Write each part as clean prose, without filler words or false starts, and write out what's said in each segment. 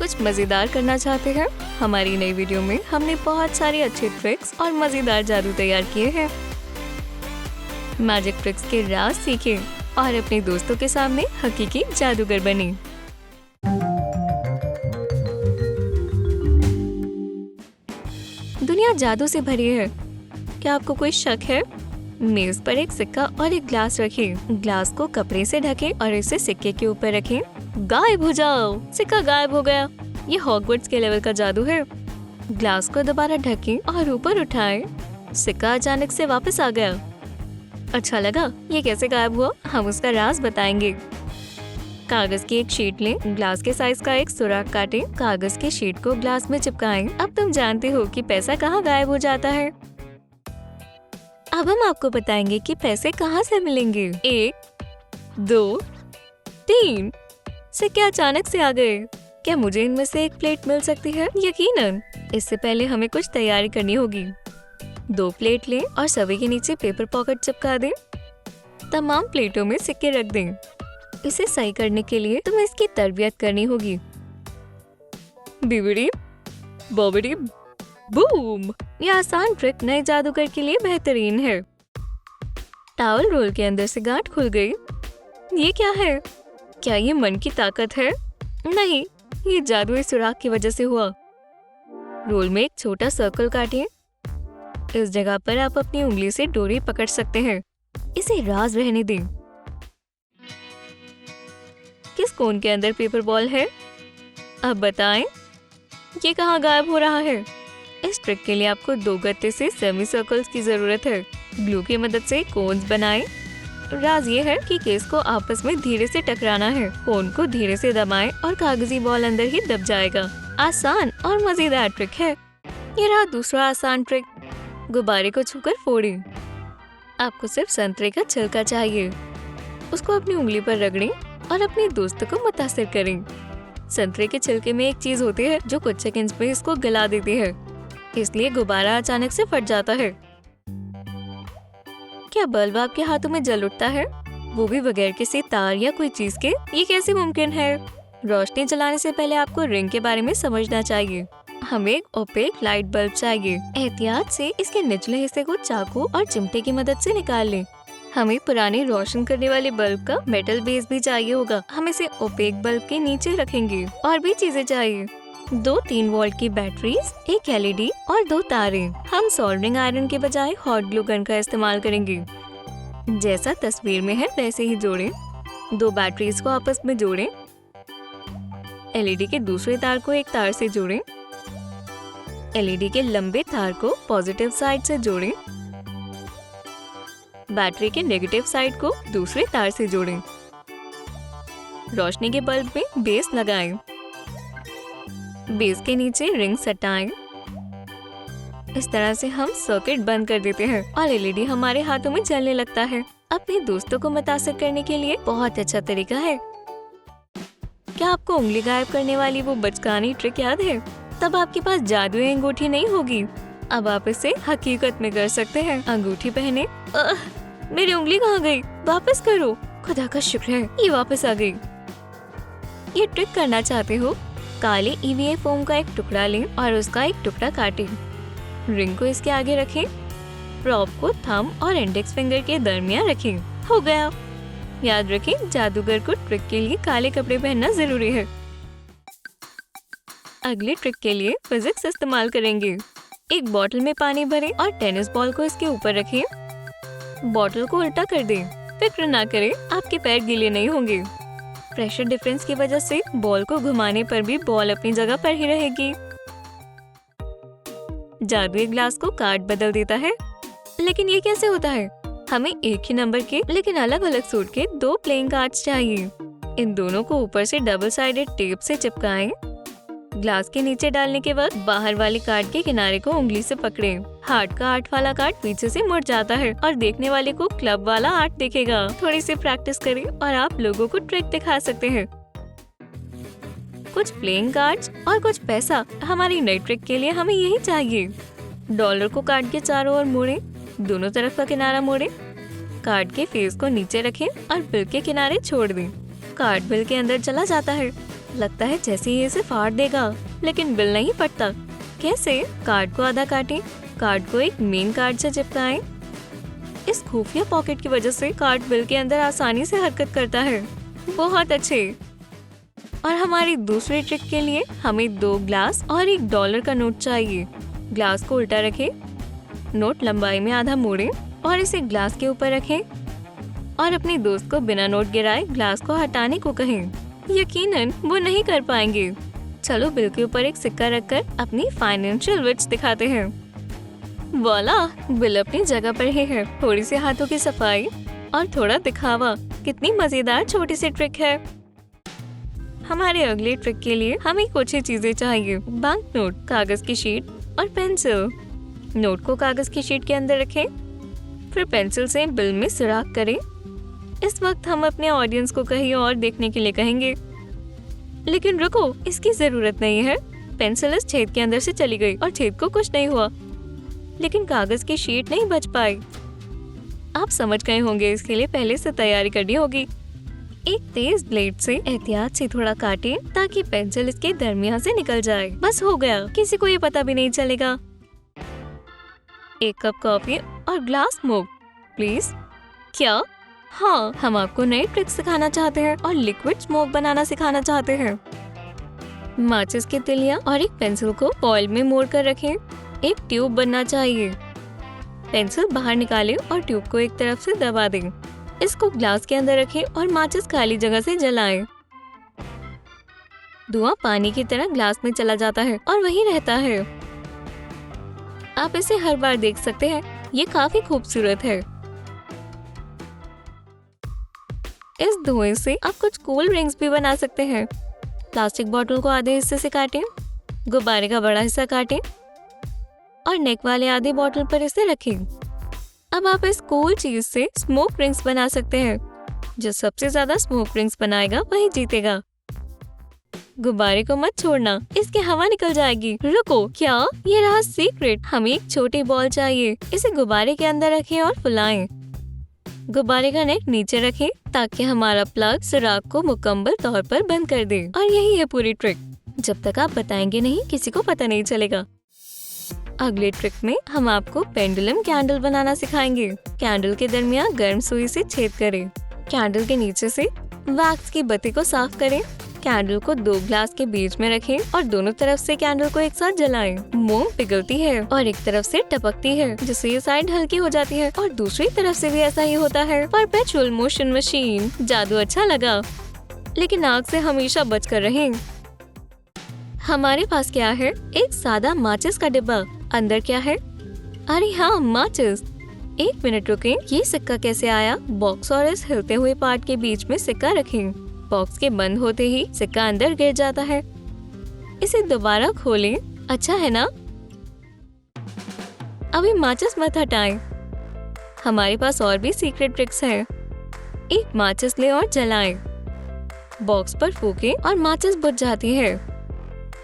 कुछ मजेदार करना चाहते हैं? हमारी नई वीडियो में हमने बहुत सारी अच्छी ट्रिक्स और मजेदार जादू तैयार किए हैं। मैजिक ट्रिक्स के राज सीखें और अपने दोस्तों के सामने हकीकी जादूगर बने। दुनिया जादू से भरी है। क्या आपको कोई शक है? मेज पर एक सिक्का और एक ग्लास रखें। ग्लास को कपड़े से ढकें और इसे सिक्के के ऊपर रखें। गायब हो जाओ! सिक्का गायब हो गया। ये हॉगवर्ट्स के लेवल का जादू है। ग्लास को दोबारा ढकें और ऊपर उठाएं। सिक्का अचानक से वापस आ गया। अच्छा लगा? ये कैसे गायब हुआ? हम उसका राज बताएंगे। कागज की एक शीट लें, ग्लास के साइज का एक सुराख काटें, कागज की शीट को ग्लास में चिपकाएं। अब तुम जानते हो कि पैसा कहाँ गायब हो जाता है। अब हम आपको बताएंगे कि पैसे कहाँ से मिलेंगे। 1, 2, 3 सिक्के अचानक से आ गए। क्या मुझे इनमें से एक प्लेट मिल सकती है? यकीनन। इससे पहले हमें कुछ तैयारी करनी होगी। 2 प्लेट लें और सभी के नीचे पेपर पॉकेट चिपका दें। तमाम प्लेटों में सिक्के रख दें। इसे सही करने के लिए तुम्हें इसकी तरबियत करनी होगी। बिबिडी बॉबिडी बूम! यह आसान ट्रिक नए जादूगर के लिए बेहतरीन है। टॉवल रोल के अंदर से गांठ खुल गई। ये क्या है? क्या ये मन की ताकत है? नहीं, ये जादुई सुराख की वजह से हुआ। रोल में एक छोटा सर्कल काटें। इस जगह पर आप अपनी उंगली से डोरी पकड़ सकते हैं। इसे राज रहने दें। किस कोन के अंदर पेपर बॉल है? अब बताएं, ये कहाँ गायब हो रहा है? इस ट्रिक के लिए आपको 2 गत्ते से सेमी सर्कल्स की जरूरत है। ग्लू की मदद से कोन्स बनाएं। राज ये है कि केस को आपस में धीरे से टकराना है। कोन को धीरे से दबाएं और कागजी बॉल अंदर ही दब जाएगा। आसान और मजेदार ट्रिक है। ये रहा दूसरा आसान ट्रिक। गुब्बारे को छूकर फोड़ें। आपको सिर्फ संतरे का छिलका चाहिए। उसको अपनी उंगली पर रगड़ें और अपने दोस्त को मुतासिर करें। संतरे के छिलके में एक चीज होती है जो कुछ सेकंड्स में इसको गला देती है, इसलिए गुब्बारा अचानक से फट जाता है। क्या बल्ब आपके हाथों में जल उठता है, वो भी बगैर किसी तार या कोई चीज के? ये कैसे मुमकिन है? रोशनी जलाने से पहले आपको रिंग के बारे में समझना चाहिए। हमें एक ओपेक लाइट बल्ब चाहिए। एहतियात से इसके निचले हिस्से को चाकू और चिमटे की मदद से निकाल लें। हमें पुराने रोशन करने वाले बल्ब का मेटल बेस भी चाहिए होगा। हम इसे ओपेक बल्ब के नीचे रखेंगे। और भी चीजें चाहिए। 2 3 वोल्ट की बैटरीज, एक LED और 2 तारें। हम सोल्डरिंग आयरन के बजाय हॉट ग्लू गन का इस्तेमाल करेंगे। जैसा तस्वीर में है वैसे ही जोड़ें। 2 बैटरीज को आपस में जोड़ें। LED के दूसरे तार को एक तार से जोड़ें। LED के लंबे तार को पॉजिटिव साइड से जोड़ें। बैटरी के नेगेटिव साइड को दूसरे तार से जोड़ें। रोशनी के बल्ब में बेस लगाएं। बेस के नीचे रिंग सटाएं। इस तरह से हम सर्किट बंद कर देते हैं और LED हमारे हाथों में जलने लगता है। अपने दोस्तों को मुतासिर करने के लिए बहुत अच्छा तरीका है। क्या आपको उंगली गायब करने वाली वो बचकानी ट्रिक याद है? तब आपके पास जादुई अंगूठी नहीं होगी। अब आप इसे हकीकत में कर सकते हैं। अंगूठी पहने। मेरी उंगली कहाँ गई? वापस करो। खुदा का शुक्र है, ये वापस आ गई। ये ट्रिक करना चाहते हो? काले EVA फोम का एक टुकड़ा लें और उसका एक टुकड़ा काटें। रिंग को इसके आगे रखें। प्रॉप को थंब और इंडेक्स फिंगर के दरमियान रखें। हो गया। याद रखें, जादूगर को ट्रिक के लिए काले कपड़े पहनना जरूरी है। अगले ट्रिक के लिए फिजिक्स इस्तेमाल करेंगे। एक बोतल में पानी भरें और टेनिस बॉल को इसके ऊपर रखें। बोतल को उल्टा कर दें। फिक्र ना करें, आपके पैर गीले नहीं होंगे। प्रेशर डिफरेंस की वजह से बॉल को घुमाने पर भी बॉल अपनी जगह पर ही रहेगी। जादुई ग्लास को कार्ड बदल देता है। लेकिन ये कैसे होता है? हमें एक ही नंबर के लेकिन अलग अलग सूट के 2 प्लेइंग कार्ड्स चाहिए। इन दोनों को ऊपर से डबल साइडेड टेप से चिपकाएं। ग्लास के नीचे डालने के वक्त बाहर वाले कार्ड के किनारे को उंगली से पकड़ें। हार्ट का 8 वाला कार्ड पीछे से मुड़ जाता है और देखने वाले को क्लब वाला 8 दिखेगा। थोड़ी सी प्रैक्टिस करें और आप लोगों को ट्रिक दिखा सकते हैं। कुछ प्लेइंग कार्ड्स और कुछ पैसा। हमारी नई ट्रिक के लिए हमें यही चाहिए। डॉलर को कार्ड के चारों ओर मोड़ें। दोनों तरफ का किनारा मोड़ें। कार्ड के फेस को नीचे रखें और बिल के किनारे छोड़ दें। कार्ड बिल के अंदर चला जाता है। लगता है जैसे ही इसे फाड़ देगा, लेकिन बिल नहीं फटता। कैसे? कार्ड को आधा काटें, कार्ड को एक मेन कार्ड से चिपकाएं। इस खुफिया पॉकेट की वजह से कार्ड बिल के अंदर आसानी से हरकत करता है। बहुत अच्छे। और हमारी दूसरी ट्रिक के लिए हमें 2 ग्लास और $1 का नोट चाहिए। ग्लास को उल्टा रखें, नोट लंबाई में आधा मोड़ें और इसे ग्लास के ऊपर रखें और अपने दोस्त को बिना नोट गिराए ग्लास को हटाने को कहें। यकीनन वो नहीं कर पाएंगे। चलो बिल के ऊपर एक सिक्का रखकर अपनी फाइनेंशियल विट्स दिखाते हैं। वाला, बिल अपनी जगह पर ही है। थोड़ी सी हाथों की सफाई और थोड़ा दिखावा। कितनी मजेदार छोटी सी ट्रिक है। हमारे अगले ट्रिक के लिए हमें कुछ ही चीजें चाहिए। बैंक नोट, कागज की शीट और पेंसिल। नोट को कागज की शीट के अंदर रखें, फिर पेंसिल से बिल में सुराख करें। इस वक्त हम अपने ऑडियंस को कहीं और देखने के लिए कहेंगे, लेकिन रुको, इसकी जरूरत नहीं है। पेंसिल इस छेद के अंदर से चली गई और छेद को कुछ नहीं हुआ, लेकिन कागज की शीट नहीं बच पाई। आप समझ गए होंगे, इसके लिए पहले से तैयारी करनी होगी। एक तेज ब्लेड से एहतियात से थोड़ा काटें ताकि पेंसिल इसके दरमियान से निकल जाए। बस हो गया, किसी को ये पता भी नहीं चलेगा। 1 कप कॉफी और ग्लास स्मोक प्लीज। क्या? हाँ, हम आपको नई ट्रिक सिखाना चाहते हैं और लिक्विड स्मोक बनाना सिखाना चाहते हैं। माचिस की तिलियां और एक पेंसिल को ऑयल में मोड़ कर रखें। एक ट्यूब बनना चाहिए। पेंसिल बाहर निकालें और ट्यूब को एक तरफ से दबा दें। इसको ग्लास के अंदर रखें और माचिस खाली जगह से जलाएं। धुआं पानी की तरह ग्लास में चला जाता है और वहीं रहता है। आप इसे हर बार देख सकते हैं। ये काफी खूबसूरत है। इस धुएं से आप कुछ कूल ड्रिंक्स भी बना सकते हैं। प्लास्टिक बोतल को आधे हिस्से से काटें, गुब्बारे का बड़ा हिस्सा काटें और नेक वाले आधे बोतल पर इसे रखें। अब आप इस कूल चीज से स्मोक ड्रिंक्स बना सकते हैं। जो सबसे ज्यादा स्मोक ड्रिंक्स बनाएगा वही जीतेगा। गुब्बारे को मत छोड़ना, इसके हवा निकल जाएगी। रुको, क्या? ये रहा सीक्रेट। हमें एक छोटी बॉल चाहिए। इसे गुब्बारे के अंदर रखें और फुलाएं। गुब्बारे का नेक नीचे रखें ताकि हमारा प्लग सुराख को मुकम्मल तौर पर बंद कर दे। और यही है पूरी ट्रिक। जब तक आप बताएंगे नहीं, किसी को पता नहीं चलेगा। अगले ट्रिक में हम आपको पेंडुलम कैंडल बनाना सिखाएंगे। कैंडल के दरमियान गर्म सुई से छेद करें। कैंडल के नीचे से वैक्स की बत्ती को साफ करें। कैंडल को 2 ग्लास के बीच में रखें और दोनों तरफ से कैंडल को एक साथ जलाएं। मोम पिघलती है और एक तरफ से टपकती है, जिससे ये साइड हल्की हो जाती है और दूसरी तरफ से भी ऐसा ही होता है। Perpetual motion machine. जादू अच्छा लगा, लेकिन आग से हमेशा बच कर रहें। हमारे पास क्या है? एक सादा माचिस का डिब्बा। अंदर क्या है? अरे हाँ, माचिस। 1 मिनट रुकें। ये सिक्का कैसे आया? बॉक्स और इस हिलते हुए पार्ट के बीच में सिक्का रखें। बॉक्स के बंद होते ही सिक्का अंदर गिर जाता है। इसे दोबारा खोलें। अच्छा है ना? अभी माचिस मत हटाएं। हमारे पास और भी सीक्रेट ट्रिक्स हैं। एक माचिस लें और जलाएं। बॉक्स पर फूकें और माचिस बुझ जाती है।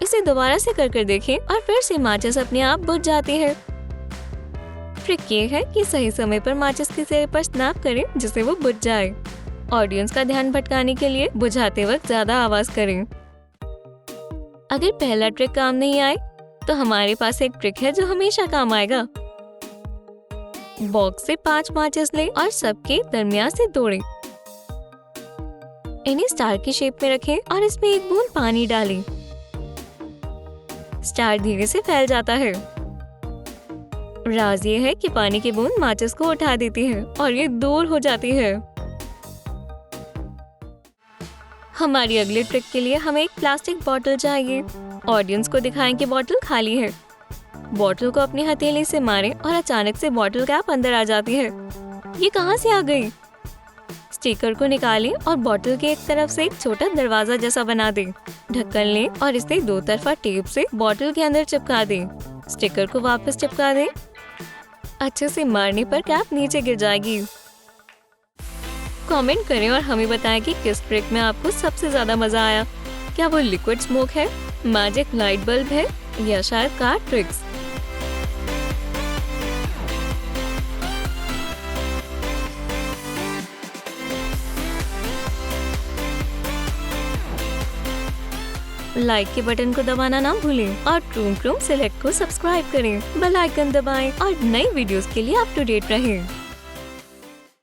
इसे दोबारा से कर देखें और फिर से माचिस अपने आप बुझ जाती है। ट्रिक ये है कि सही समय पर माचिस के सिरे पर स्नैप करें जिससे वो बुझ जाए। ऑडियंस का ध्यान भटकाने के लिए बुझाते वक्त ज्यादा आवाज करें। अगर पहला ट्रिक काम नहीं आए तो हमारे पास एक ट्रिक है जो हमेशा काम आएगा। बॉक्स से 5 माचिस लें और सबके दरमियान से तोड़ें। इन्हें स्टार की शेप में रखें और इसमें एक बूंद पानी डालें। स्टार धीरे से फैल जाता है। राज ये है कि पानी की बूंद माचिस को उठा देती है और ये दूर हो जाती है। हमारी अगली ट्रिक के लिए हमें एक प्लास्टिक बोतल चाहिए। ऑडियंस को दिखाएं कि बोतल खाली है। बोतल को अपनी हथेली से मारें और अचानक से बोतल कैप अंदर आ जाती है। ये कहाँ से आ गई? स्टिकर को निकालें और बोतल के एक तरफ से एक छोटा दरवाजा जैसा बना दें। ढक्कन लें और इसे 2 तरफा टेप से बोतल के अंदर चिपका दें। स्टिकर को वापस चिपका दें। अच्छे से मारने पर कैप नीचे गिर जाएगी। कमेंट करें और हमें बताएं कि किस ट्रिक में आपको सबसे ज्यादा मजा आया। क्या वो लिक्विड स्मोक है, मैजिक लाइट बल्ब है या शायद कार्ड ट्रिक्स? लाइक के बटन को दबाना ना भूलें और ट्रूम ट्रूम सेलेक्ट को सब्सक्राइब करें। बेल आइकन दबाएं और नई वीडियोस के लिए अप टू डेट रहें।